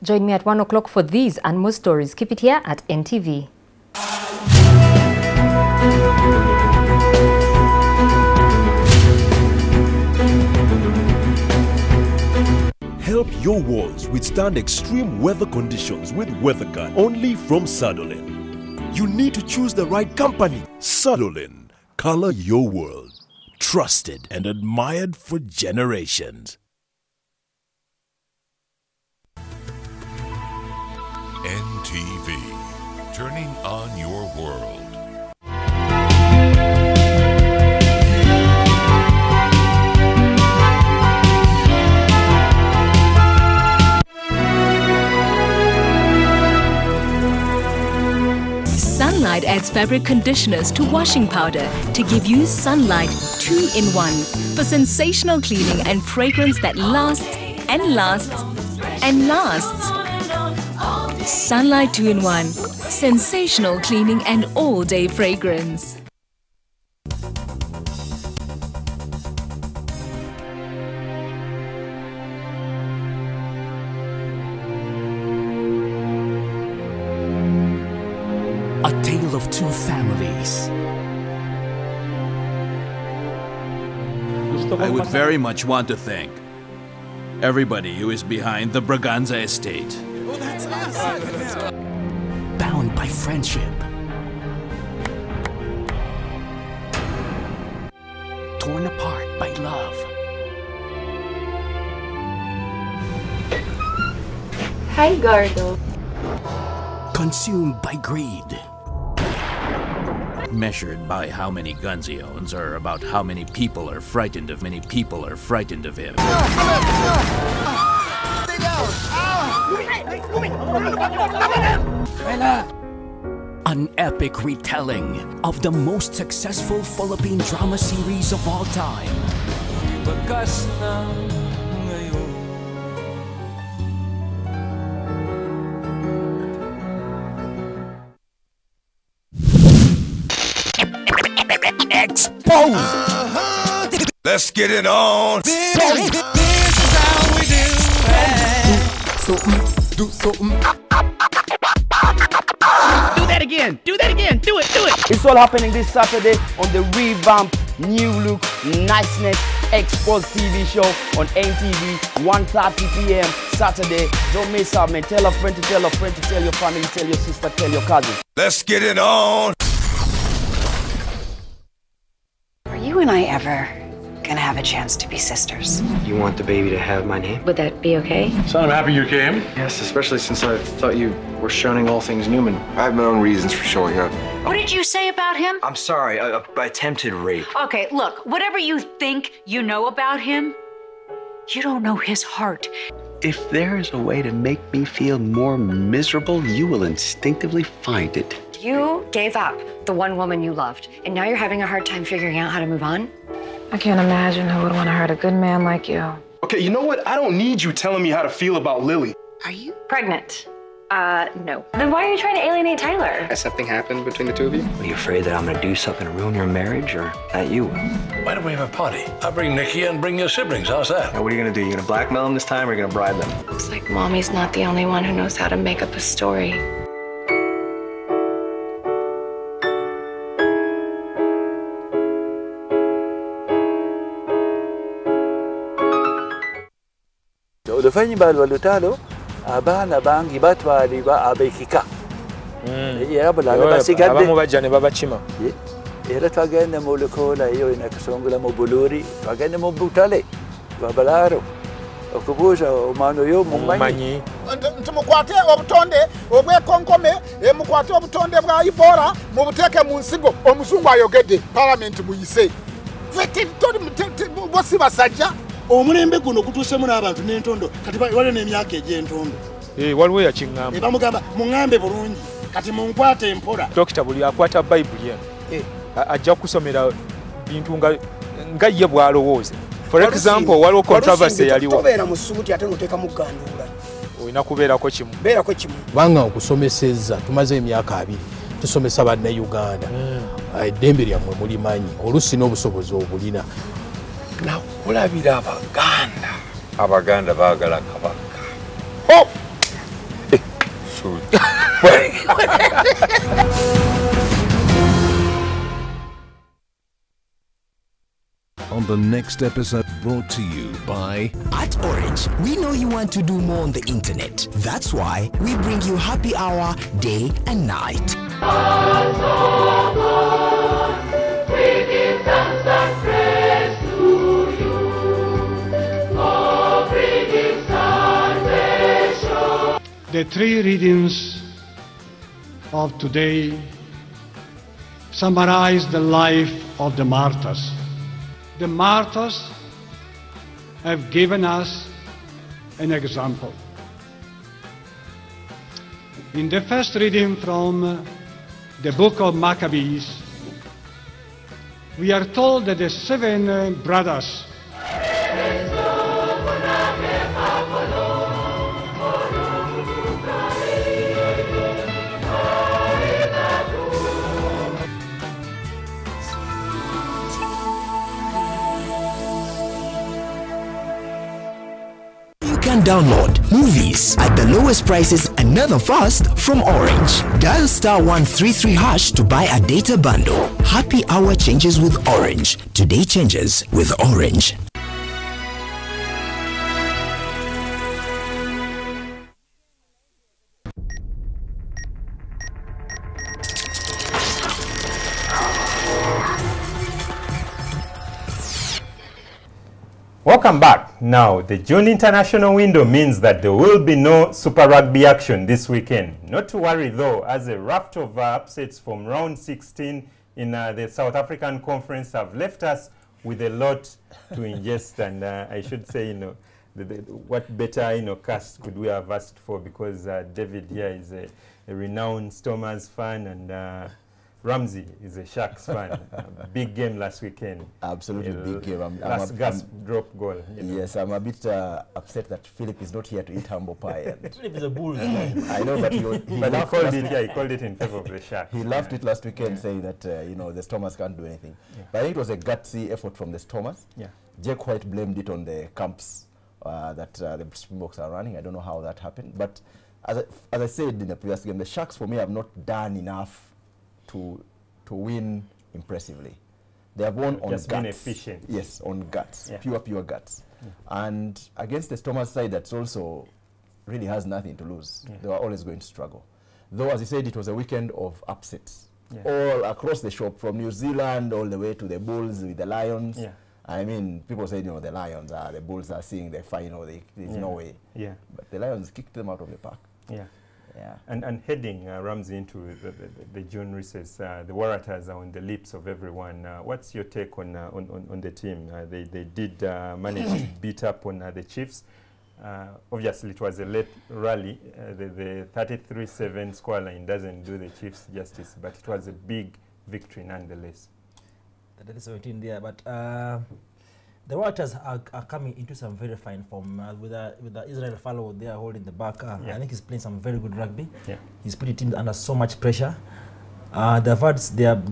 Join me at 1 o'clock for these and more stories. Keep it here at NTV. Help your walls withstand extreme weather conditions with WeatherGuard, only from Sadolin. You need to choose the right company. Sadolin, color your world. Trusted and admired for generations. NTV, turning on your world. Sunlight adds fabric conditioners to washing powder to give you Sunlight 2-in-1 for sensational cleaning and fragrance that lasts and lasts and lasts. Sunlight 2-in-1, sensational cleaning and all-day fragrance. A tale of two families. I would very much want to thank everybody who is behind the Braganza estate. Oh, that's us! Bound by friendship. Torn apart by love. Hi, Gardo. Consumed by greed. Measured by how many guns he owns, or about how many people are frightened of him. An epic retelling of the most successful Philippine drama series of all time. Exposed! Let's get it on. This is how we do it. Do something. Do that again. Do that again. Do it. Do it. It's all happening this Saturday on the revamped, new look, niceness, Exposed TV show on NTV, 1:30 p.m. Saturday. Don't miss out, man. Tell a friend to tell a friend to tell your family, tell your sister, tell your cousin. Let's get it on. Are you and I ever gonna have a chance to be sisters? You want the baby to have my name? Would that be okay? Son, I'm happy you came. Yes, especially since I thought you were shunning all things Newman. I have my own reasons for showing up. What did you say about him? I'm sorry, attempted rape. Okay, look, whatever you think you know about him, you don't know his heart. If there is a way to make me feel more miserable, you will instinctively find it. You gave up the one woman you loved, and now you're having a hard time figuring out how to move on? I can't imagine who would want to hurt a good man like you. Okay, you know what? I don't need you telling me how to feel about Lily. Are you pregnant? No. Then why are you trying to alienate Tyler? Has something happened between the two of you? Are you afraid that I'm gonna do something to ruin your marriage, or that you will? Why don't we have a party? I'll bring Nikki and bring your siblings. How's that? Now, what are you gonna do? You gonna blackmail them this time, or are you gonna bribe them? Looks like Mommy's not the only one who knows how to make up a story. oluvannyuma lwa lutalo abaana bangi batwalibwa abekika era bulala basigadde abamu bajja ne babakima era twagende mu Lukola eyo inakasongola mu Buluri twagende mu Butale babalaaro okubuuza omwana oyo mumanyi nti mukwate obutonde obwekonkome mukwate obutonde bwa Ibora mubuteeke mu nsigo omuzungu ayogedde palamenti muyise bosi basajja omulembe guno gutuusemu n'abantu n'entondo kati waliwo n'emyaka egy'entondo waliwo yakiŋŋamba bamugamba muŋŋambe bulungi kati munkwate empola dokita buli akwata bayibuli eno ajja kusomera bintu nga ye bw'alowooza. For example, waliwo controversy yaliwo tobeera mu ssuuti ate n'oteekamu gganduula olina kubeerako kimu kubanga okusomesezza tumaze emyaka 2 tusomesa bannayuganda eddembe lyammwe mulimanyi oluusi n'obusobozi obulina nakulabira abaganda baagala kabaka food. On the next episode, brought to you by... At Orange, we know you want to do more on the internet. That's why we bring you happy hour day and night. The three readings of today summarize the life of the martyrs. The martyrs have given us an example. In the first reading from the book of Maccabees, we are told that the 7 brothers can download movies at the lowest prices another fast from Orange. Dial *133# to buy a data bundle. Happy hour changes with Orange. Today changes with Orange. Welcome back. Now, the June international window means that there will be no Super Rugby action this weekend. Not to worry though, as a raft of upsets from round 16 in the South African Conference have left us with a lot to ingest, and I should say, you know, what better, you know, cast could we have asked for, because David here is a renowned Stormers fan, and Ramsey is a Sharks fan. Big game last weekend. Absolutely big game. Last gasp drop goal. You know. Yes, I'm a bit upset that Philip is not here to eat humble pie. Philip is a bull. I know, but he called it. Yeah, he called it in favor of the Sharks. He laughed it last weekend, saying that you know, the Stormers can't do anything. Yeah. But I think it was a gutsy effort from the Stormers. Yeah. Jake White blamed it on the camps that the Springboks are running. I don't know how that happened, but as I said in the previous game, the Sharks for me have not done enough to win impressively. They have won on guts. Been efficient. Yes, on guts, yeah. pure guts. Yeah. And against the Stormers side, that's also really has nothing to lose. Yeah. They are always going to struggle. Though, as you said, it was a weekend of upsets. Yeah. All across the shop, from New Zealand all the way to the Bulls with the Lions. Yeah. I mean, people say, you know, the Lions are, the Bulls are seeing the final, there's no way. Yeah. But the Lions kicked them out of the park. Yeah. Yeah. And heading Ramsey into the June recess, the Waratahs are on the lips of everyone. What's your take on the team? They did manage to beat up on the Chiefs. Obviously, it was a late rally. The 33-7 scoreline doesn't do the Chiefs justice, but it was a big victory nonetheless. That is 17 there, but the Waratahs are coming into some very fine form with the Israel fellow there holding the back. I think he's playing some very good rugby. Yeah. He's putting teams under so much pressure. They've had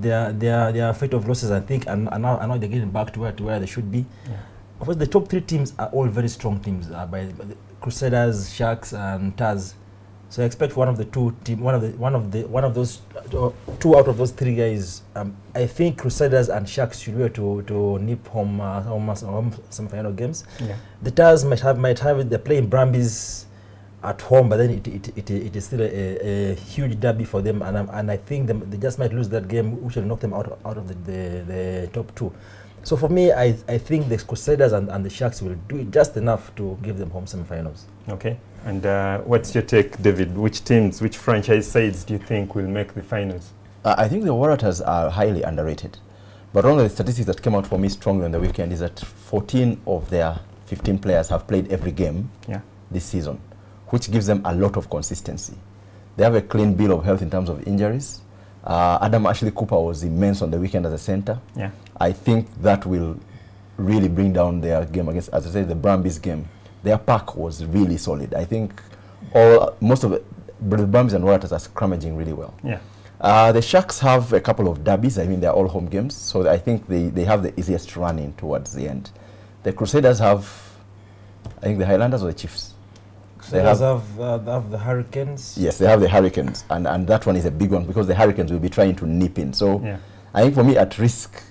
their fate of losses, I think, and now they're getting back to where they should be. Yeah. Of course, the top 3 teams are all very strong teams by the Crusaders, Sharks, and Taz. So I expect one of those 2 out of those 3 guys. I think Crusaders and Sharks should be able to nip home some final games. Yeah. The Taz might have it. They're playing Brumbies at home, but then it is still a huge derby for them, and I think they just might lose that game, which will knock them out of the top 2. So for me, I think the Crusaders and the Sharks will do it just enough to give them home semi-finals. Okay. And what's your take, David? Which teams, which franchise sides do you think will make the finals? I think the Waratahs are highly underrated. But one of the statistics that came out for me strongly on the weekend is that 14 of their 15 players have played every game this season, which gives them a lot of consistency. They have a clean bill of health in terms of injuries. Adam Ashley Cooper was immense on the weekend as a center. Yeah. I think that will really bring down their game against, as I said, the Brumbies game. Their pack was really solid. I think most of the Brumbies and Waratahs are scrummaging really well. Yeah. The Sharks have a couple of derbies. I mean, they're all home games, so I think they have the easiest run in towards the end. The Crusaders have, I think, the Highlanders or the Chiefs. They have the Hurricanes. Yes, they have the Hurricanes, and that one is a big one because the Hurricanes will be trying to nip in. So I think for me, at risk,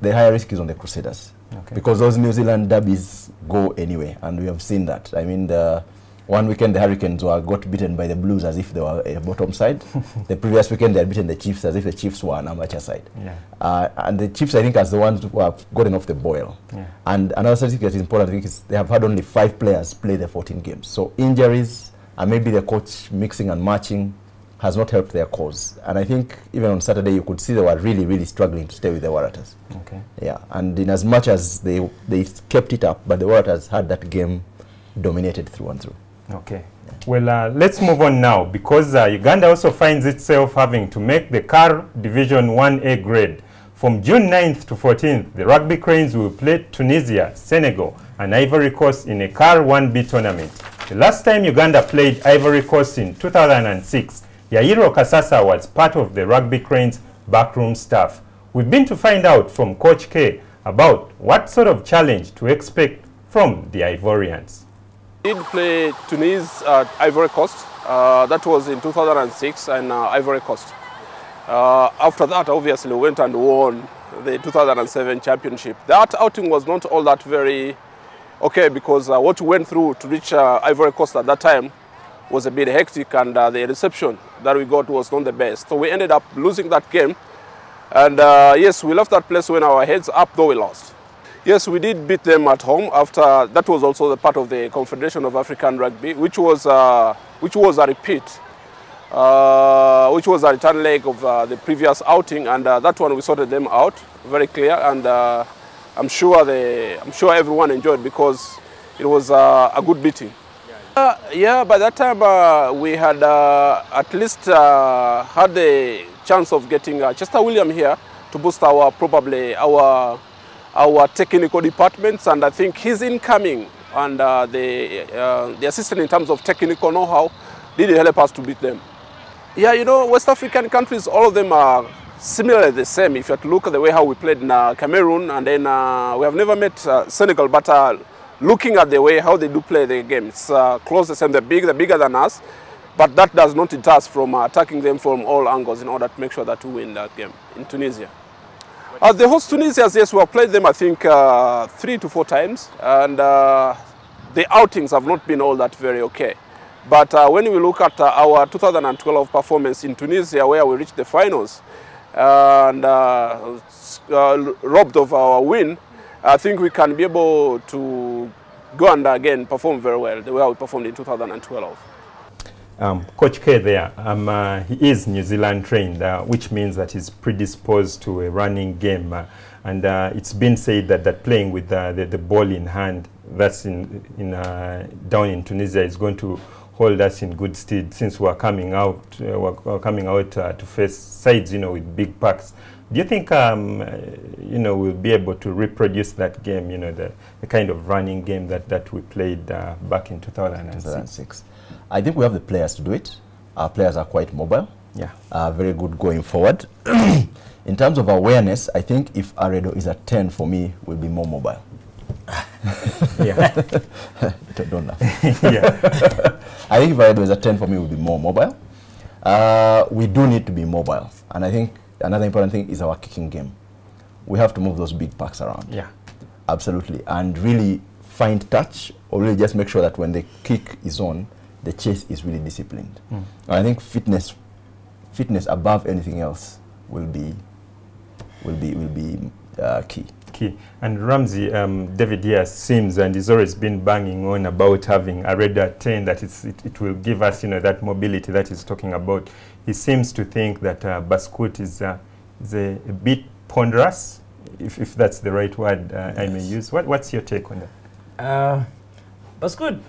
the higher risk is on the Crusaders, because those New Zealand derbies go anyway, and we have seen that. I mean, the one weekend the Hurricanes got beaten by the Blues as if they were a bottom side. The previous weekend they had beaten the Chiefs as if the Chiefs were an amateur side. And the Chiefs, I think, as the ones who have gotten off the boil. And another statistic that is important, I think, is they have had only 5 players play the 14 games. So injuries and maybe the coach mixing and matching has not helped their cause. And I think even on Saturday you could see they were really, really struggling to stay with the Waratahs. And in as much as they kept it up, but the Waratahs had that game dominated through and through. Well, let's move on now, because Uganda also finds itself having to make the CAR Division 1A grade. From June 9th to 14th, the Rugby Cranes will play Tunisia, Senegal, and Ivory Coast in a CAR 1B tournament. The last time Uganda played Ivory Coast in 2006, Yairo Kasasa was part of the Rugby Cranes backroom staff. We've been to find out from Coach K about what sort of challenge to expect from the Ivorians. We did play Tunis at Ivory Coast. That was in 2006 and Ivory Coast. After that, obviously, we went and won the 2007 championship. That outing was not all that very okay, because what we went through to reach Ivory Coast at that time was a bit hectic, and the reception that we got was not the best. So we ended up losing that game. And yes, we left that place when our heads up, though we lost. Yes, we did beat them at home. After that was also the part of the Confederation of African Rugby, which was a repeat, which was a return leg of the previous outing, and that one we sorted them out very clear, and I'm sure everyone enjoyed, because it was a good beating. Yeah, by that time we had at least had the chance of getting Chester William here to boost our technical departments, and I think his incoming and the assistant in terms of technical know-how did help us to beat them. Yeah, you know, West African countries, all of them are similarly the same. If you have to look at the way how we played in Cameroon, and then we have never met Senegal, but looking at the way how they do play the game, it's close the same. They're bigger than us, but that does not deter us from attacking them from all angles in order to make sure that we win that game in Tunisia. The host Tunisians, yes, we have played them, I think, 3 to 4 times, and the outings have not been all that very okay. But when we look at our 2012 performance in Tunisia, where we reached the finals and robbed of our win, I think we can be able to go and again perform very well the way we performed in 2012. Coach K there, he is New Zealand trained, which means that he's predisposed to a running game. And it's been said that playing with the ball in hand, that's down in Tunisia, is going to hold us in good stead, since we're coming out to face sides, with big packs. Do you think, we'll be able to reproduce that game, the kind of running game that we played back in 2006? I think we have the players to do it. Our players are quite mobile. Very good going forward. In terms of awareness, I think if Aredo is at 10, for me, we'll be more mobile. Don't laugh. I think if Aredo is at 10, for me, we'll be more mobile. We do need to be mobile. And I think another important thing is our kicking game. We have to move those big packs around. Absolutely. And really find touch, or really just make sure that when the kick is on, the chase is really disciplined. And I think fitness above anything else will be key. And Ramsey, David here seems, and he's always been banging on about having a red at 10, that it will give us, that mobility that he's talking about. He seems to think that Baskut is a bit ponderous, if that's the right word I may use. What's your take on that? Baskut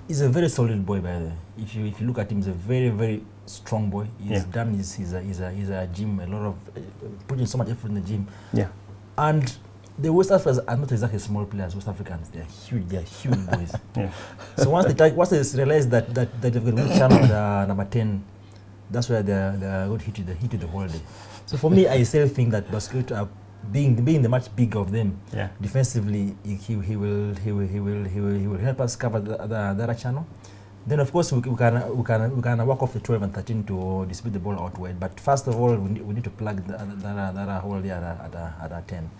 is a very solid boy, by the way. If you look at him, he's a very, very strong boy. He's done his gym, a lot of putting so much effort in the gym. And the West Africans are not exactly small players. West Africans, they're huge boys. So once they realize that they've got a good channel at number 10, that's where they're going to hit you the whole day. So for me, I still think that Baskut, being the much bigger of them, defensively, he will help us cover the other channel. Then of course we can work off the 12 and 13 to distribute the ball outward. But first of all, we need to plug that hole there at 10.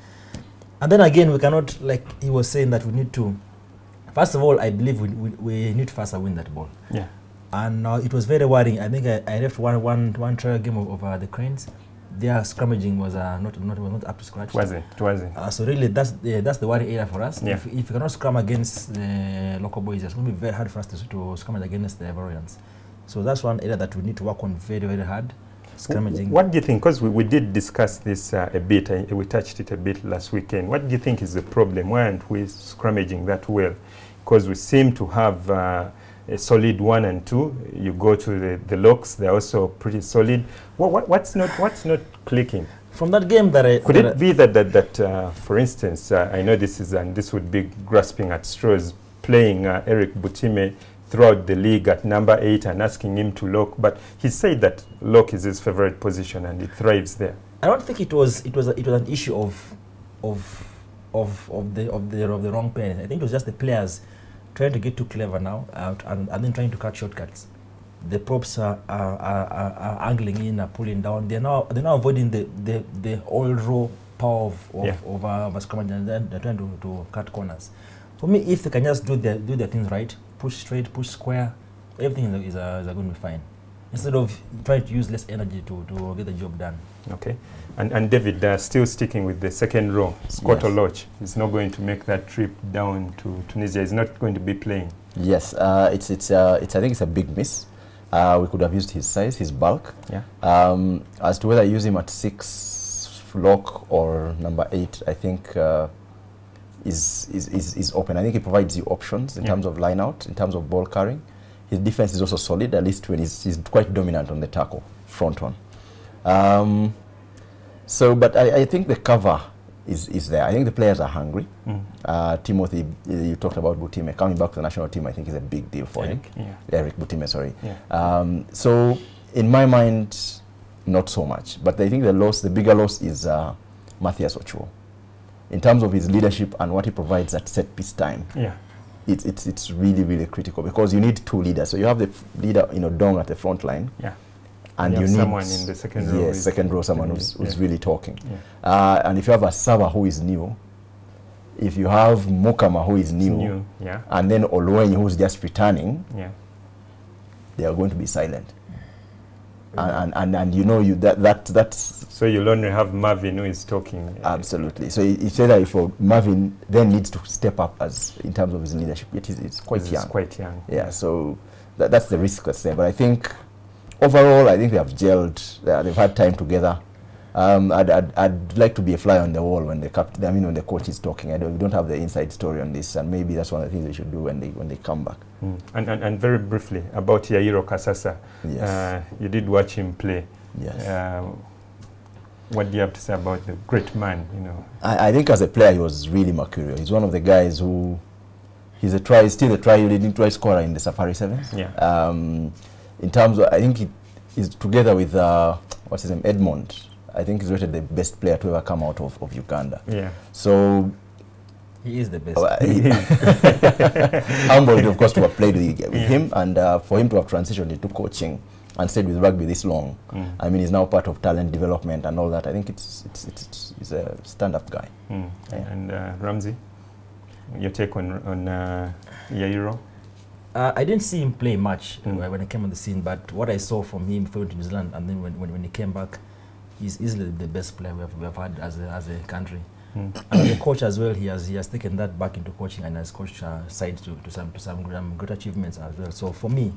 And then again, we cannot, like he was saying, that we need to. First of all, I believe we need to faster win that ball. Yeah. And it was very worrying. I think I left one trial game of the Cranes. Their scrummaging was not up to scratch. Was it? So really, that's the worry area for us. Yeah. If we cannot scrum against the local boys, it's going to be very hard for us to scrummage against the Ivorians. So that's one area that we need to work on very hard. Scrummaging. What do you think? Because we did discuss this a bit. We touched it a bit last weekend. What do you think is the problem? Why aren't we scrummaging that well? Because we seem to have a solid 1 and 2. You go to the locks; they're also pretty solid. What's not clicking? From that game could it be that for instance, I know this is and this would be grasping at straws, playing Eric Butime throughout the league at number 8 and asking him to lock, but he said that lock is his favorite position and he thrives there. I don't think it was an issue of the wrong parents. I think it was just the players trying to get too clever now and then trying to cut shortcuts. The props are angling in, are pulling down. They're now avoiding the old raw power of scrum, and then they're trying to cut corners. For me, if they can just do their things right, push straight, push square, everything is going to be fine. Instead of trying to use less energy to get the job done. Okay. And David, still sticking with the second row, Scott Oloch is not going to make that trip down to Tunisia. He's not going to be playing. Yes, I think it's a big miss. We could have used his size, his bulk. Yeah. As to whether I use him at 6 lock or number 8, I think is open. I think he provides you options in terms of line out, in terms of ball carrying. His defense is also solid, at least when he's quite dominant on the tackle, front one. But I think the cover is there. I think the players are hungry. Timothy, you talked about Butime. Coming back to the national team, I think is a big deal for him. Eric Butime, sorry. Yeah. So in my mind, not so much. But I think the bigger loss is Matthias Ochoa. In terms of his leadership and what he provides at set piece time. Yeah. It's really critical because you need 2 leaders. So you have the leader, Dong at the front line. Yeah. And you need someone in the second row. Yes, second row, someone who's really talking. Yeah. And if you have a Saba who is new, if you have Mukama who is new, yeah. And then Oluwenyi who's just returning, yeah. They are going to be silent. And that's so you'll only have Marvin who is talking. Absolutely. So he said that if Marvin then needs to step up as in terms of his leadership. It's quite young. It's quite young. Yeah. So that's the risk that's there. But I think overall, I think they have gelled. They've had time together. I'd like to be a fly on the wall when the when the coach is talking. We don't have the inside story on this, and maybe that's one of the things they should do when they come back. And very briefly about Yairo Kasasa. Yes. You did watch him play. Yes. What do you have to say about the great man? I think as a player he was really mercurial. He's one of the guys who he's still a leading try scorer in the Safari Sevens. Yeah. In terms of, I think he's together with what's his name, Edmond. I think he's rated the best player to ever come out of Uganda. Yeah. So he is the best. Humbled, of course, to have played with him, and for him to have transitioned into coaching and stayed with rugby this long. I mean, he's now part of talent development and all that. I think he's a stand-up guy. Yeah. And Ramsey, your take on Yairo? I didn't see him play much when he came on the scene, but what I saw from him before he went to New Zealand, and then when he came back, he's easily the best player we have had as a country. And the coach as well, he has taken that back into coaching and has coached side to some great achievements as well. So for me,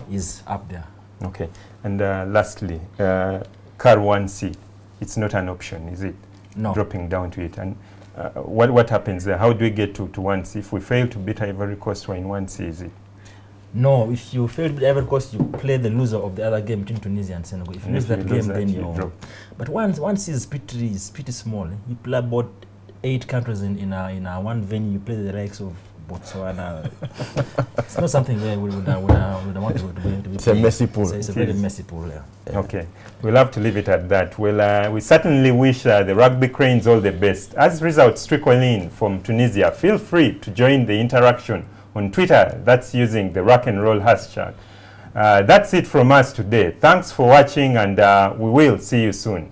he's up there. Okay. And lastly, Car 1C, it's not an option, is it? No. Dropping down to it. And what happens there? How do we get to 1C? If we fail to beat Ivory Coast, we're in 1C, is it? No, if you fail to beat Ivory Coast, you play the loser of the other game between Tunisia and Senegal. If you lose that game, then you drop. But 1C is pretty small. You play about 8 countries in one venue. You play the likes of Botswana. It's not something where we would want to be. It's a messy pool. It's a very messy pool, yeah. Okay, we'll have to leave it at that. Well, we certainly wish the Rugby Cranes all the best. As results trickle in from Tunisia, feel free to join the interaction On Twitter, that's using the rock and roll hashtag. That's it from us today. Thanks for watching, and we will see you soon.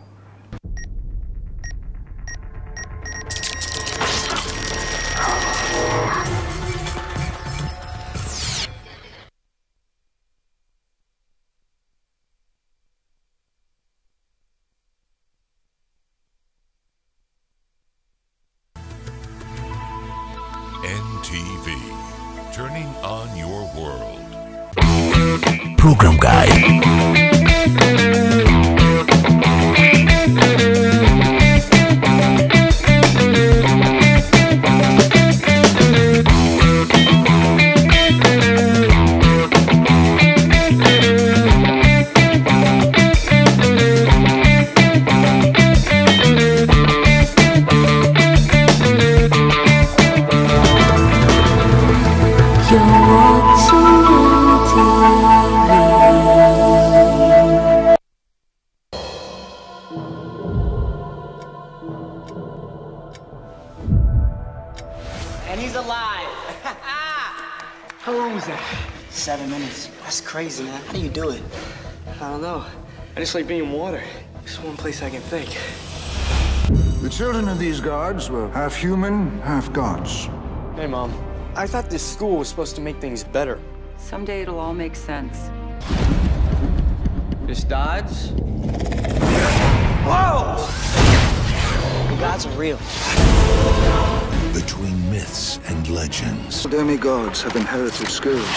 NTV, turning on your world. Program Guide. And he's alive. How long was that? 7 minutes. That's crazy, man. How do you do it? I don't know. I just like being in water. It's one place I can think. The children of these guards were half human, half gods. Hey, Mom. I thought this school was supposed to make things better. Someday it'll all make sense. Miss Dodds? Whoa! The gods are real. Between myths and legends, demigods have inherited skills.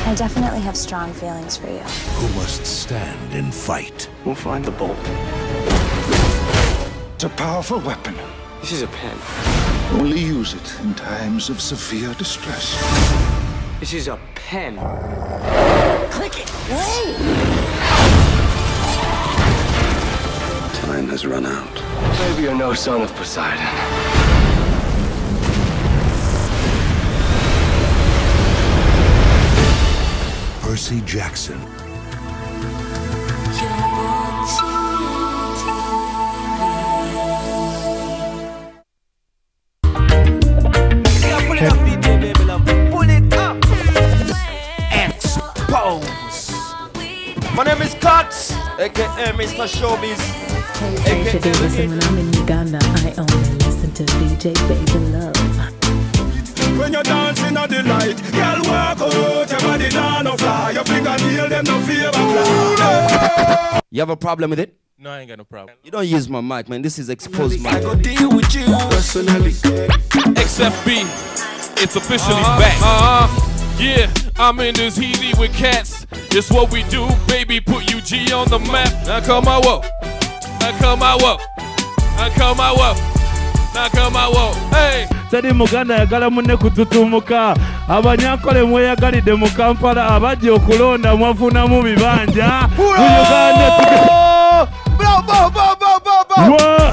I definitely have strong feelings for you. Who must stand and fight. We'll find the bolt. It's a powerful weapon. This is a pen. Only use it in times of severe distress. This is a pen. Click it! Time has run out. Maybe you're no son of Poseidon. Percy Jackson. Expose. My name is Cox, aka Mr. Showbiz. Listen, when I'm in Uganda, I only listen to DJ Baby Love. When you're dancing on the light, girl walk out, your body down no fly, your fingernail them no fear fly. You have a problem with it? No, I ain't got no problem. You don't use my mic, man. This is exposed mic. I go deal with you personally. XFB, it's officially back. Yeah, I'm in this heaty with cats. It's what we do, baby. Put UG on the map. Now come my walk. Now come my walk. Now come my walk. Now come my walk. Hey. Tadi Muganda yagala munne kututumuka abanyankole mweyagalidde mu Kampala abajja okulonda mwafuna mu bibanja mu Uganda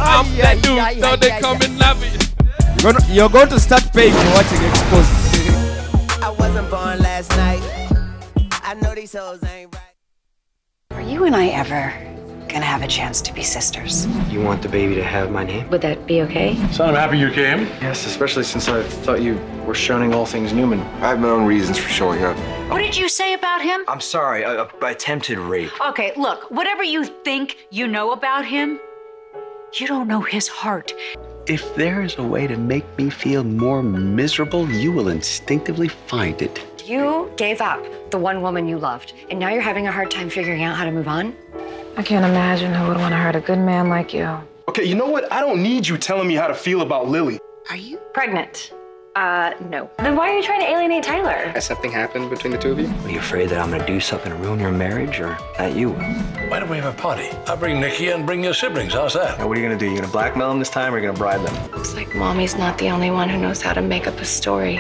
I'm that dude, so they come and love it. You're going to start paying for watching Exposed. I wasn't born last night. I know these hoes ain't right. Are you and I ever gonna have a chance to be sisters? You want the baby to have my name? Would that be okay? Son, I'm happy you came. Yes, especially since I thought you were shunning all things Newman. I have my own reasons for showing up. What did you say about him? I'm sorry, attempted rape. Okay, look, whatever you think you know about him, you don't know his heart. If there is a way to make me feel more miserable, you will instinctively find it. You gave up the one woman you loved, and now you're having a hard time figuring out how to move on? I can't imagine who would want to hurt a good man like you. Okay, you know what? I don't need you telling me how to feel about Lily. Are you pregnant? No. Then why are you trying to alienate Tyler? Has something happened between the two of you? Are you afraid that I'm gonna do something to ruin your marriage, or that you will? Why don't we have a party? I'll bring Nikki and bring your siblings. How's that? Now, what are you gonna do? You gonna blackmail them this time, or are you gonna bribe them? Looks like Mommy's not the only one who knows how to make up a story.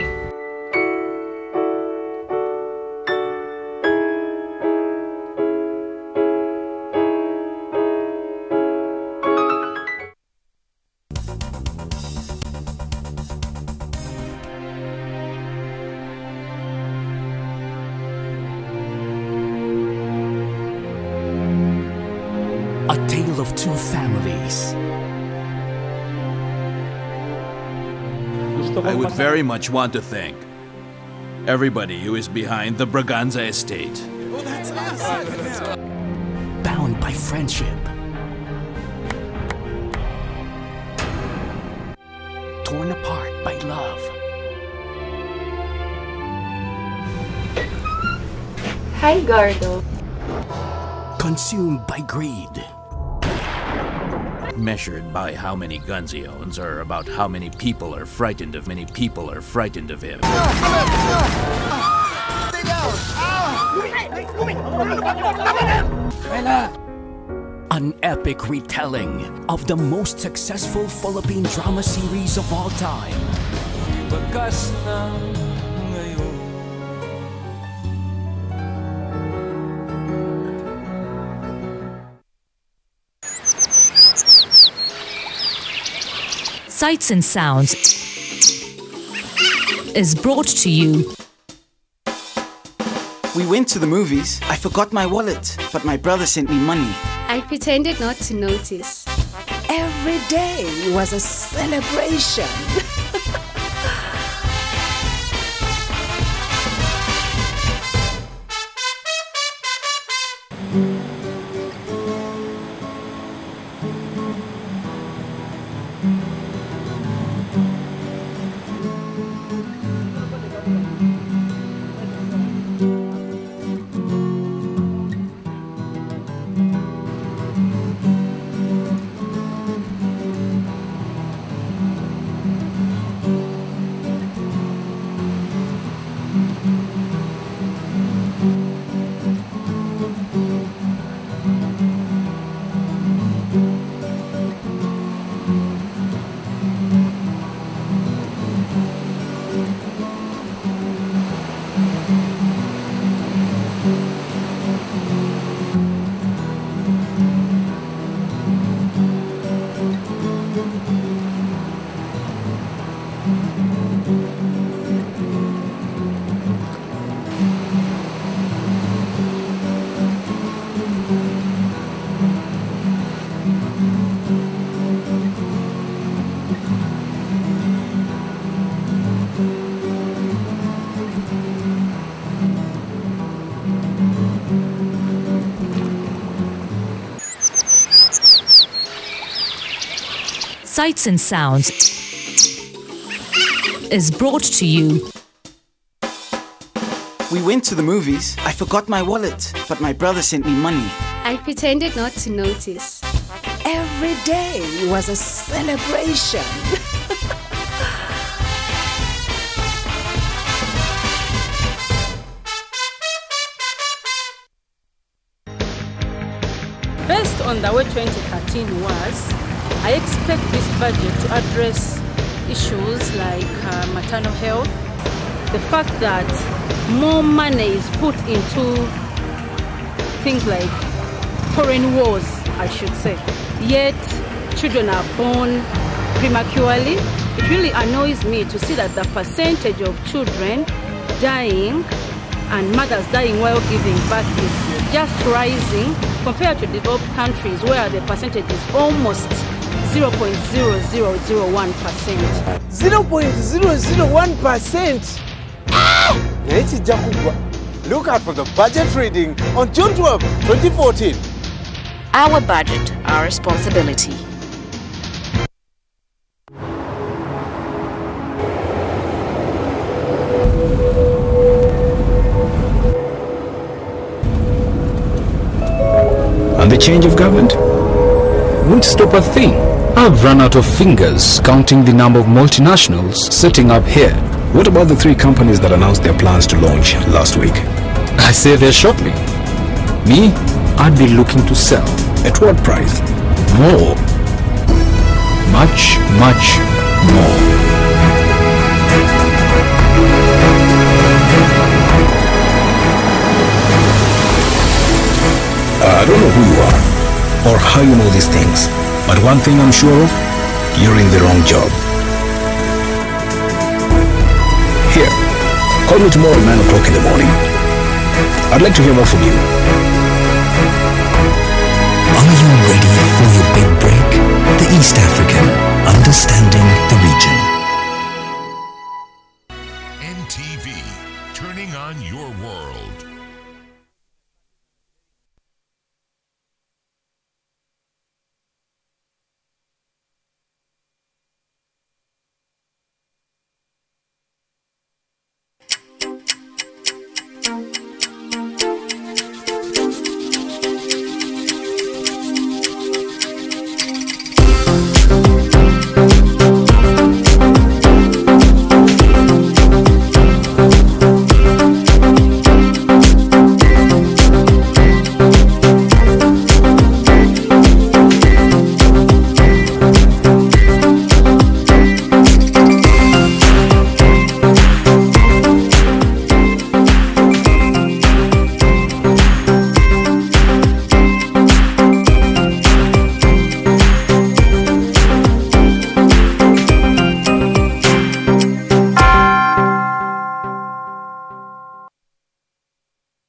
A tale of two families. I would very much want to thank everybody who is behind the Braganza estate. Oh, that's us! Bound by friendship. Torn apart by love. Hi, Gordo. Consumed by greed. Measured by how many guns he owns, or about how many people are frightened of him. An epic retelling of the most successful Philippine drama series of all time. Sights and Sounds is brought to you. We went to the movies. I forgot my wallet, but my brother sent me money. I pretended not to notice. Every day was a celebration. Sights and Sounds is brought to you. We went to the movies. I forgot my wallet, but my brother sent me money. I pretended not to notice. Every day was a celebration. Based on the way 2013 was, I expect this budget to address issues like maternal health, the fact that more money is put into things like foreign wars, I should say. Yet, children are born prematurely. It really annoys me to see that the percentage of children dying and mothers dying while giving birth is just rising compared to developed countries where the percentage is almost 0.0001%. 0.001%? Look out for the budget reading on June 12, 2014. Our budget, our responsibility. And the change of government won't stop a thing. I've run out of fingers counting the number of multinationals sitting up here. What about the 3 companies that announced their plans to launch last week? I say they're shortly. Me, I'd be looking to sell. At what price? More. Much, much more. I don't know who you are or how you know these things, but one thing I'm sure of, you're in the wrong job. Here, call me tomorrow at 9 o'clock in the morning. I'd like to hear more from you. Are you ready for your big break? The East African, understanding the region. world.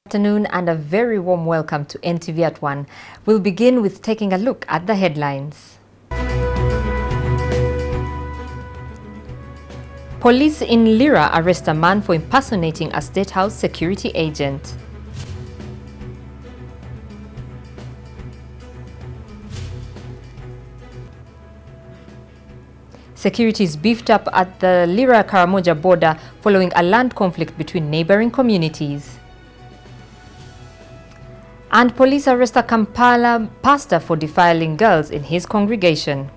Afternoon and a very warm welcome to NTV at 1. We'll begin with taking a look at the headlines. Police in Lira arrest a man for impersonating a State House security agent. Security is beefed up at the Lira-Karamoja border following a land conflict between neighboring communities. And police arrest a Kampala pastor for defiling girls in his congregation.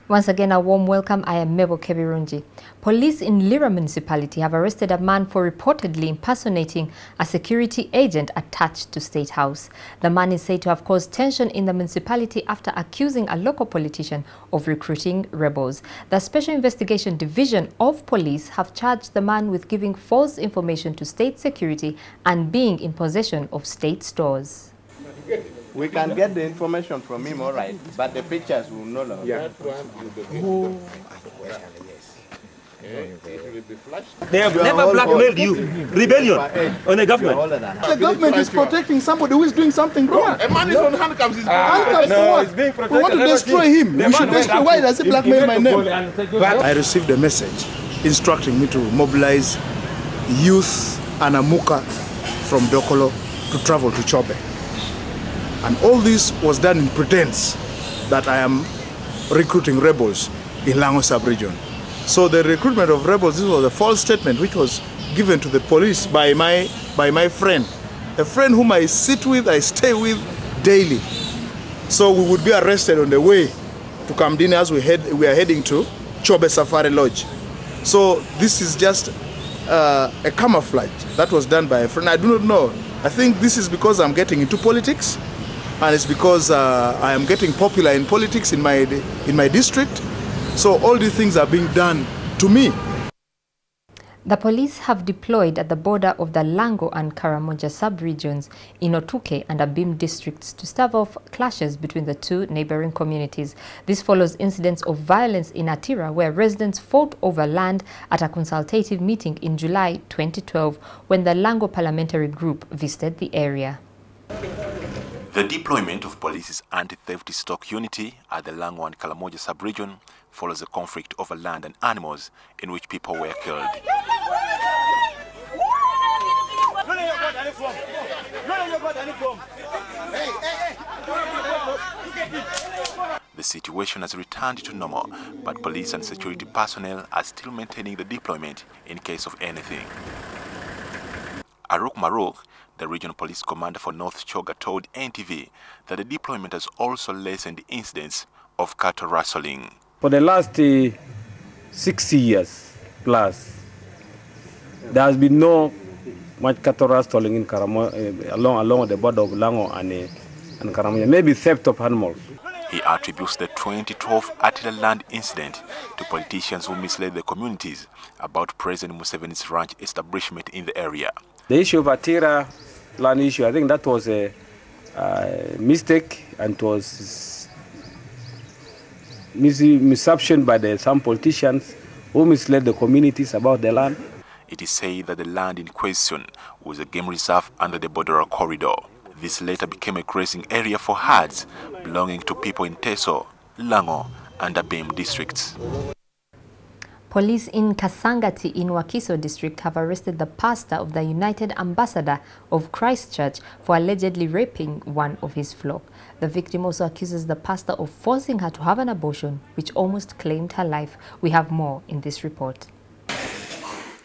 Once again, a warm welcome. I am Mebo Kebirunji. Police in Lira municipality have arrested a man for reportedly impersonating a security agent attached to State House. The man is said to have caused tension in the municipality after accusing a local politician of recruiting rebels. The Special Investigation Division of Police have charged the man with giving false information to state security and being in possession of state stores. We can get the information from him, all right, but the pictures will no longer. Yeah. Who? They have never blackmailed you. Rebellion on the government. The government is protecting somebody who is doing something wrong. A man is on handcuffs. Handcuffs for what? He's being protected. We want to destroy him. We should destroy. Why does he blackmail my name? I received a message instructing me to mobilize youth and Amuka from Dokolo to travel to Chobe. And all this was done in pretense that I am recruiting rebels in Lango sub-region. So the recruitment of rebels, this was a false statement which was given to the police by my friend. A friend whom I sit with, I stay with daily. So we would be arrested on the way to Kamdini as we are heading to Chobe Safari Lodge. So this is just a camouflage that was done by a friend. I do not know. I think this is because I'm getting into politics. And it's because I am getting popular in politics in my district. So all these things are being done to me. The police have deployed at the border of the Lango and Karamoja sub-regions in Otuke and Abim districts to stave off clashes between the two neighboring communities. This follows incidents of violence in Atira, where residents fought over land at a consultative meeting in July 2012 when the Lango parliamentary group visited the area. The deployment of police's anti-theft stock unity at the Lango and Karamoja sub-region follows a conflict over land and animals in which people were killed. The situation has returned to normal, but police and security personnel are still maintaining the deployment in case of anything. Aruk Maruk, the regional police commander for North Choga, told NTV that the deployment has also lessened incidents of cattle rustling. For the last 60 years plus, there has been no much cattle rustling in along the border of Lango and Karamoja, maybe theft of animals. He attributes the 2012 Attila land incident to politicians who misled the communities about President Museveni's ranch establishment in the area. The issue of Atira land issue, I think that was a mistake, and it misaption by some politicians who misled the communities about the land. It is said that the land in question was a game reserve under the Borderer corridor. This later became a grazing area for herds belonging to people in Teso, Lango, and Abem districts. Police in Kasangati in Wakiso district have arrested the pastor of the United Ambassador of Christ Church for allegedly raping one of his flock. The victim also accuses the pastor of forcing her to have an abortion, which almost claimed her life. We have more in this report.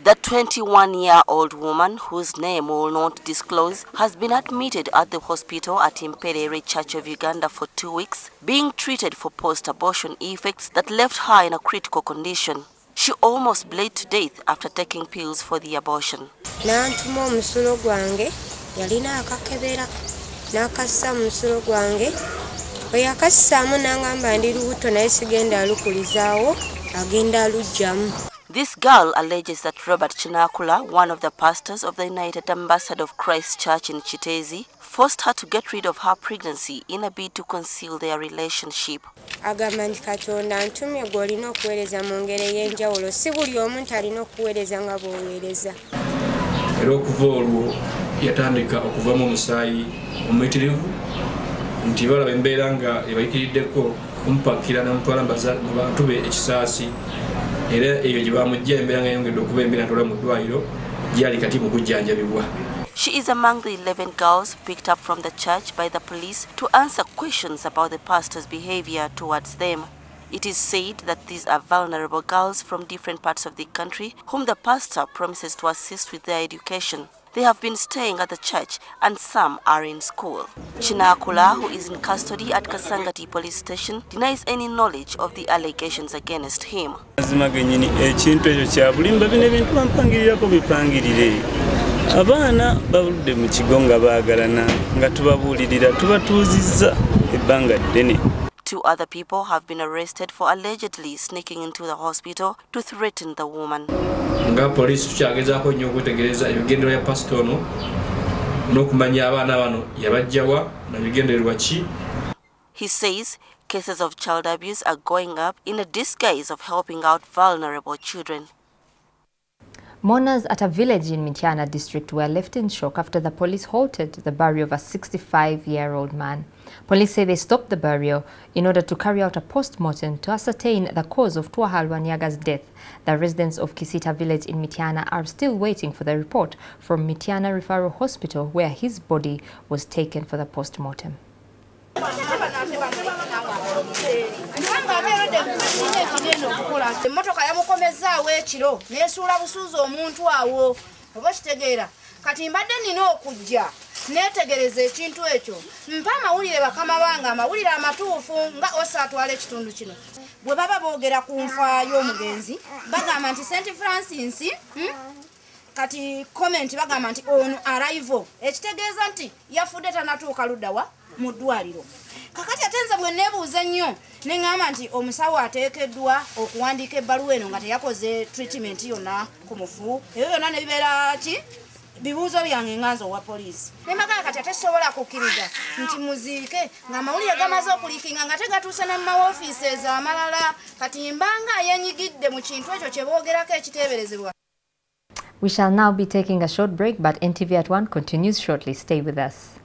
The 21-year-old woman, whose name will not disclose, has been admitted at the hospital at Imperere Church of Uganda for 2 weeks, being treated for post-abortion effects that left her in a critical condition. She almost bled to death after taking pills for the abortion. This girl alleges that Robert Chinakula, one of the pastors of the United Ambassador of Christ Church in Chitezi, forced her to get rid of her pregnancy in a bid to conceal their relationship. She is among the 11 girls picked up from the church by the police to answer questions about the pastor's behavior towards them. It is said that these are vulnerable girls from different parts of the country whom the pastor promises to assist with their education. They have been staying at the church and some are in school. Chinakula, who is in custody at Kasangati police station, denies any knowledge of the allegations against him. Abana babude mu kigonga bagalana nga tubabulirira tubatuuzizza ebbanga ddene. 2 other people have been arrested for allegedly sneaking into the hospital to threaten the woman. Nga police tukyagezaako nnyo okutegereza ebigendererwa ya pastor ono n'okumanya abaana bano yabajjawa na bigendererwa ki. He says cases of child abuse are going up in a disguise of helping out vulnerable children. Mourners at a village in Mityana district were left in shock after the police halted the burial of a 65-year-old man. Police say they stopped the burial in order to carry out a post-mortem to ascertain the cause of Tuahal Wanyaga's death. The residents of Kisita village in Mityana are still waiting for the report from Mityana Referral Hospital, where his body was taken for the post-mortem. Emotoka yamukomezaawo ekiro nesuula busuuzi omuntu awo oba kitegeera kati mbadde nina okujja neetegereza ekintu ekyo mpa amawulire bakama bange amawulire amatuufu nga osatwala ekitundu kino bwe baba boogera ku nfa y'omugenzi bagamba nti St. Francis kati comment bagamba nti ono arrival ekitegeeza nti yafudde tanatuuka luddawa mu ddwaliro. Kakati atenza bwe neebuuza nnyo ne ngamba nti omusawo ateekeddwa okuwandiika ebbaluwa eno nga teyakoze treatment yonna ku mufu. Ebyo byonna ne bibeera ki bibuuzo byange nganzo wa poliisi. Ne magana kati atesobola kukkiriza nti muziike ng'amawulire gamaze okuliikinga nga tegatuuse ne mu mawofiises amalala kati mbanga yenyigidde mu kintu ekyo kye boogerako ekiteeberezebwa. We shall now be taking a short break, but NTV at 1 continues shortly. Stay with us.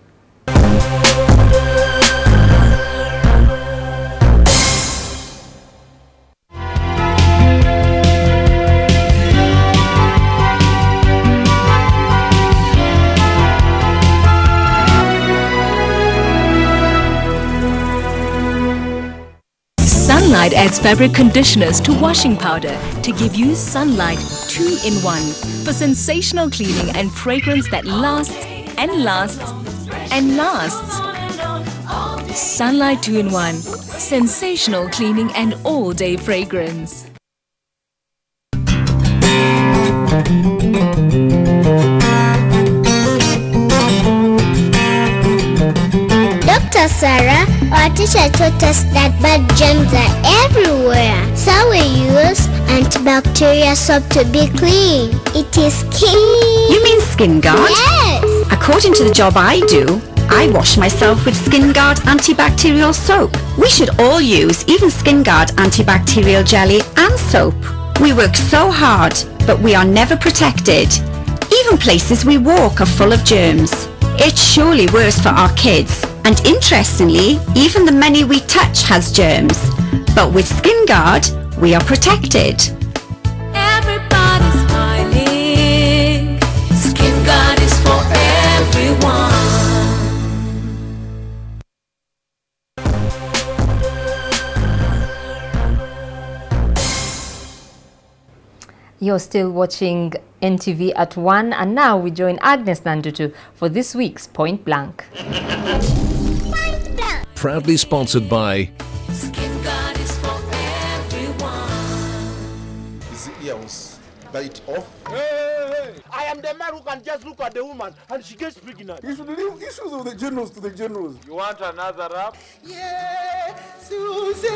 Sunlight adds fabric conditioners to washing powder to give you Sunlight 2-in-1 for sensational cleaning and fragrance that lasts and lasts and lasts. Sunlight 2-in-1, sensational cleaning and all-day fragrance. Dr. Sarah, our teacher taught us that bad germs are everywhere. So we use antibacterial soap to be clean. It is clean. You mean Skin Guard? Yes. According to the job I do, I wash myself with SkinGuard antibacterial soap. We should all use even SkinGuard antibacterial jelly and soap. We work so hard, but we are never protected. Even places we walk are full of germs. It's surely worse for our kids. And interestingly, even the money we touch has germs. But with SkinGuard, we are protected. Everybody's smiling. SkinGuard is for everyone. You're still watching NTV at 1, and now we join Agnes Nandutu for this week's Point Blank. Proudly sponsored by SkinGuard is for everyone. His ears bite off. Hey! I am the man who can just look at the woman and she gets pregnant. You should leave issues of the generals to the generals. You want another rap? Yeah, Susie.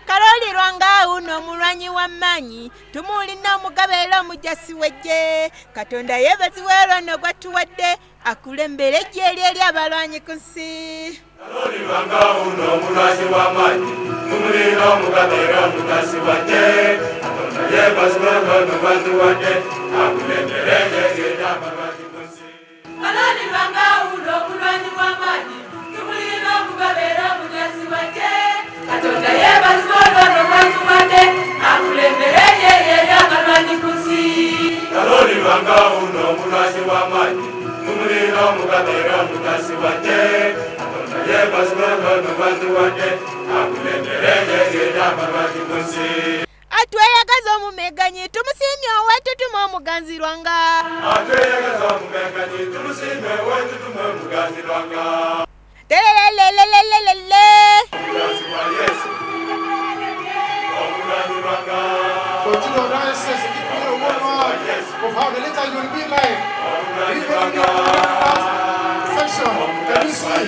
Karoli Rwanga uno mulwanyi wa manyi tumulina omugabero mujasi wejje Katonda yebaziwero no gwatuwadde akulembere ejje eri abalwanyi ku nsi. Karoli Rwanga uno mulwanyi wa manyi tumulina omugabero mujasi wejje Katonda yebaziwero no gwatuwadde akulembere ejje eri abalwanyi ku nsi. Karoli Rwanga uno mulwanyi wa manyi tumulina omugabero mujasi wejje Katonda yebaziwero no gwatuwadde akulembere ejje eri abalwanyi ku nsi. Karoli Rwanga uno mulwanyi wa manyi tumulina omugabero mujasi wejje Katonda yebaziwero no gwatuwadde akulembere ejje eri abalwanyi ku nsi. Atweyagaza omumeganyi tumusiimye owaitu tuma omuganzi Rwanga. Atweyagaza omumeganyi tumusiimye owaitu tuma omuganzi Rwanga. Lelelelelelelele. Omuganzi wa Yesu. Omuganzi Rwanga. Continue analysis and give me a word of how the later you will be like. Omuganzi Rwanga. Section. Can you see?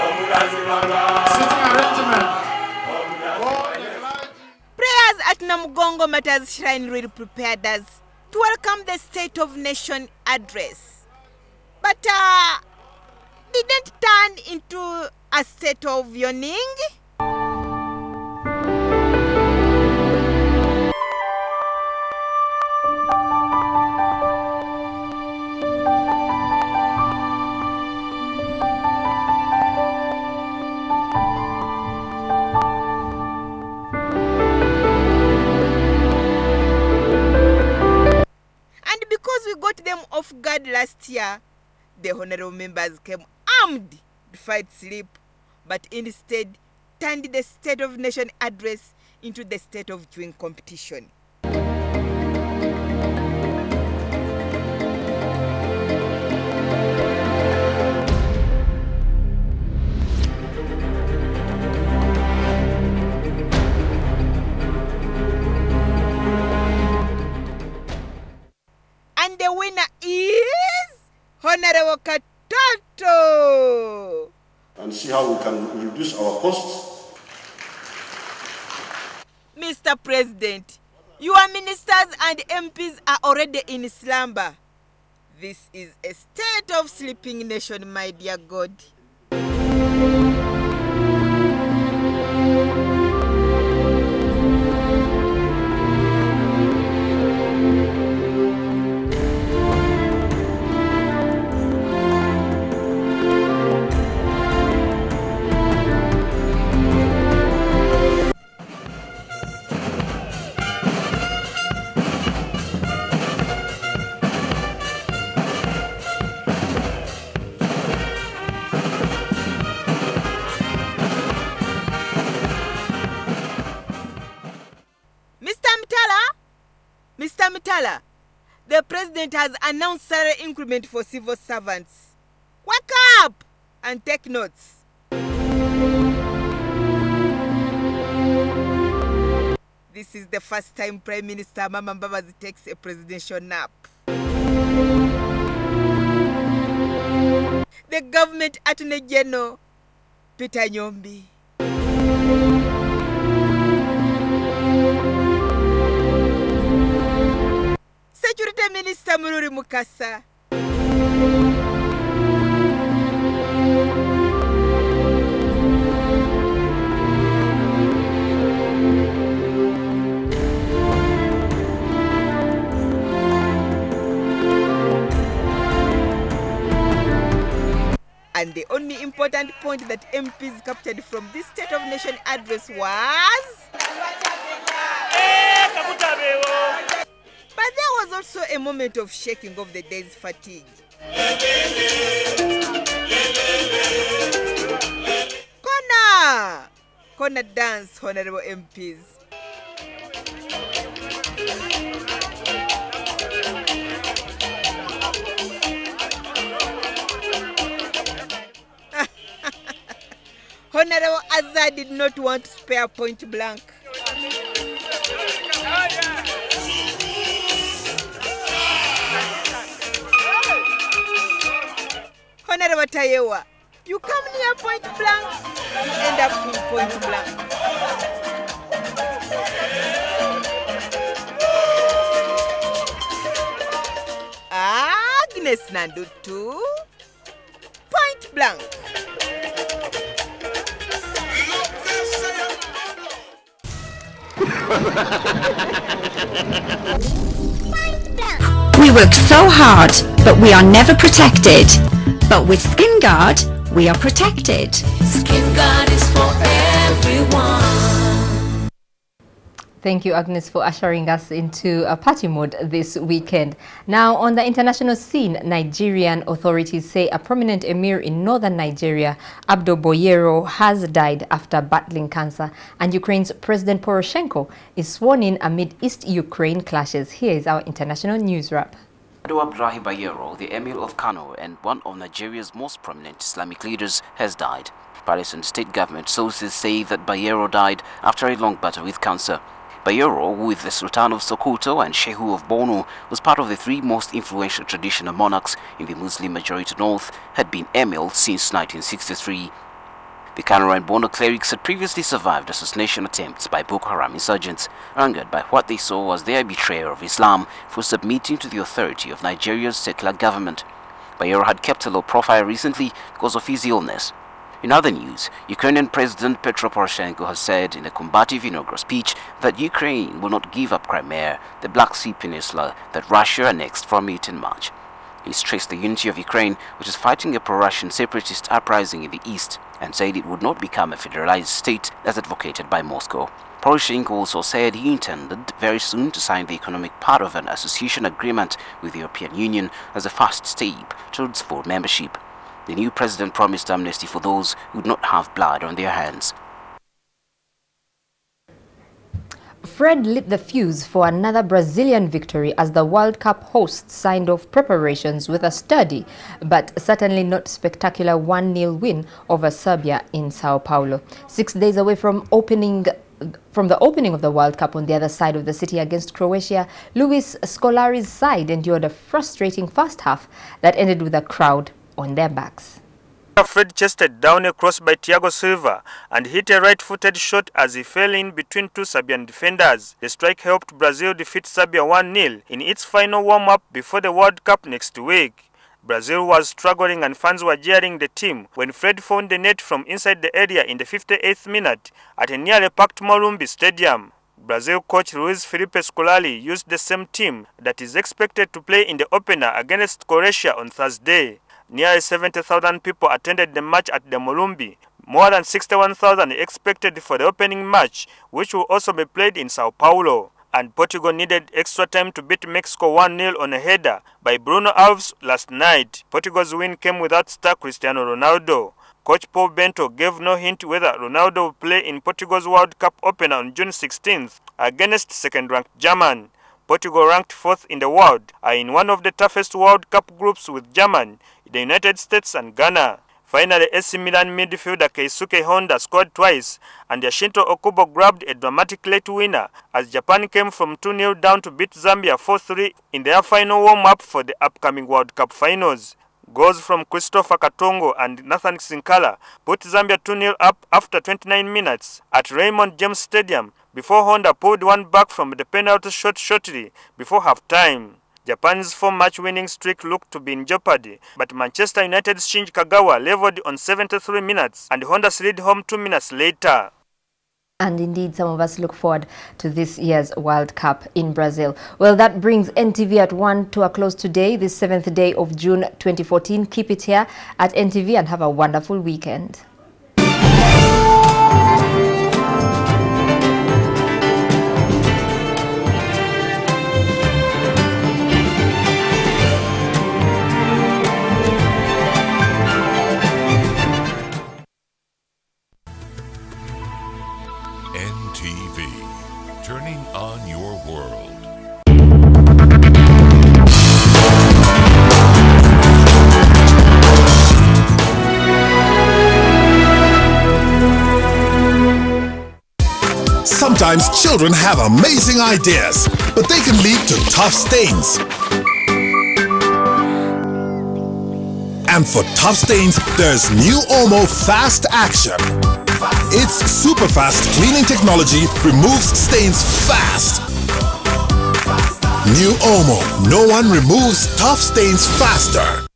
Omuganzi Rwanga. Sitting arrangement. Prayers at Namugongo Matters Shrine really prepared us to welcome the State of Nation address. But didn't turn into a state of yawning. And because we got them off guard last year, the honorable members came armed to fight sleep, but instead turned the State of Nation address into the State of Chewing competition. And the winner is Honorable Katoto. And see how we can reduce our costs. Mr. President, your ministers and MPs are already in slumber. This is a state of sleeping nation, my dear God. Mr. Mitala, the president has announced salary increment for civil servants. Wake up and take notes. This is the first time Prime Minister Mama Mbabazi takes a presidential nap. The government Attorney General, Peter Nyombi. Security Minister Mururi Mukasa. And the only important point that MPs captured from this State of Nation address was... But there was also a moment of shaking of the day's fatigue. Corner dance, honorable MPs. Honorable Azad did not want to spare point blank. Honorable Tayewa, you come near point blank, you end up in point blank. Agnes Nandutu, point blank. We work so hard, but we are never protected. But with Skin Guard, we are protected. Skin Guard is for everyone. Thank you, Agnes, for ushering us into a party mode this weekend. Now, on the international scene, Nigerian authorities say a prominent emir in northern Nigeria, Abdo Boyero, has died after battling cancer, and Ukraine's President Poroshenko is sworn in amid East Ukraine clashes. Here is our international news wrap. Abdo Abdrahi Bayero, the emir of Kano and one of Nigeria's most prominent Islamic leaders, has died. Palace and state government sources say that Bayero died after a long battle with cancer. Bayero, with the Sultan of Sokoto and Shehu of Borno, was part of the three most influential traditional monarchs in the Muslim-majority north, had been emir since 1963. The Kano and Borno clerics had previously survived assassination attempts by Boko Haram insurgents, angered by what they saw as their betrayal of Islam for submitting to the authority of Nigeria's secular government. Bayero had kept a low profile recently because of his illness. In other news, Ukrainian President Petro Poroshenko has said in a combative inaugural speech that Ukraine will not give up Crimea, the Black Sea Peninsula that Russia annexed from it in March. He stressed the unity of Ukraine, which is fighting a pro-Russian separatist uprising in the east, and said it would not become a federalized state as advocated by Moscow. Poroshenko also said he intended very soon to sign the economic part of an association agreement with the European Union as a first step towards full membership. The new president promised amnesty for those who would not have blood on their hands. Fred lit the fuse for another Brazilian victory as the World Cup hosts signed off preparations with a sturdy but certainly not spectacular 1-0 win over Serbia in Sao Paulo. 6 days away from the opening of the World Cup on the other side of the city against Croatia, Luis Scolari's side endured a frustrating first half that ended with a crowd on their backs. Fred chested down a cross by Thiago Silva and hit a right-footed shot as he fell in between two Serbian defenders. The strike helped Brazil defeat Serbia 1-0 in its final warm-up before the World Cup next week. Brazil was struggling and fans were jeering the team when Fred found the net from inside the area in the 58th minute at a nearly packed Morumbi Stadium. Brazil coach Luis Felipe Scolari used the same team that is expected to play in the opener against Croatia on Thursday. Nearly 70,000 people attended the match at the Morumbi, more than 61,000 expected for the opening match, which will also be played in Sao Paulo. And Portugal needed extra time to beat Mexico 1-0 on a header by Bruno Alves last night. Portugal's win came without star Cristiano Ronaldo. Coach Paul Bento gave no hint whether Ronaldo will play in Portugal's World Cup opener on June 16th against second-ranked Germany. Portugal, ranked 4th in the world, are in one of the toughest World Cup groups with Germany, the United States and Ghana. Finally, AC Milan midfielder Keisuke Honda scored twice, and Yashinto Okubo grabbed a dramatic late winner as Japan came from 2-0 down to beat Zambia 4-3 in their final warm-up for the upcoming World Cup finals. Goals from Christopher Katongo and Nathan Sinkala put Zambia 2-0 up after 29 minutes at Raymond James Stadium before Honda pulled one back from the penalty shot shortly before half-time. Japan's 4-match winning streak looked to be in jeopardy, but Manchester United's Shinji Kagawa leveled on 73 minutes and Honda slid home 2 minutes later. And indeed, some of us look forward to this year's World Cup in Brazil. Well, that brings NTV at 1 to a close today, this 7th day of June 2014. Keep it here at NTV and have a wonderful weekend. NTV, turning on your world. Sometimes children have amazing ideas, but they can lead to tough stains. And for tough stains, there's new Omo Fast Action. Its super fast cleaning technology removes stains fast. New Omo, no one removes tough stains faster.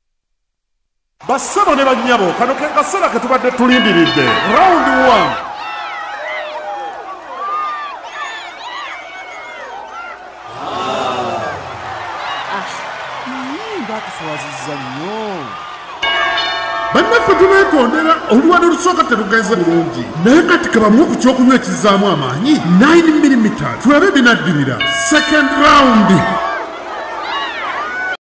Bassano ne banyabo kano ke kasera ke tubadde tulindiridde. Round 1. Bannaffe tubeetondera oluwano olusooka terugenze bulungi naye kati kabamuwe ku kyokunywa ekizaamu amaanyi 9mm tulabe binaddirira second round.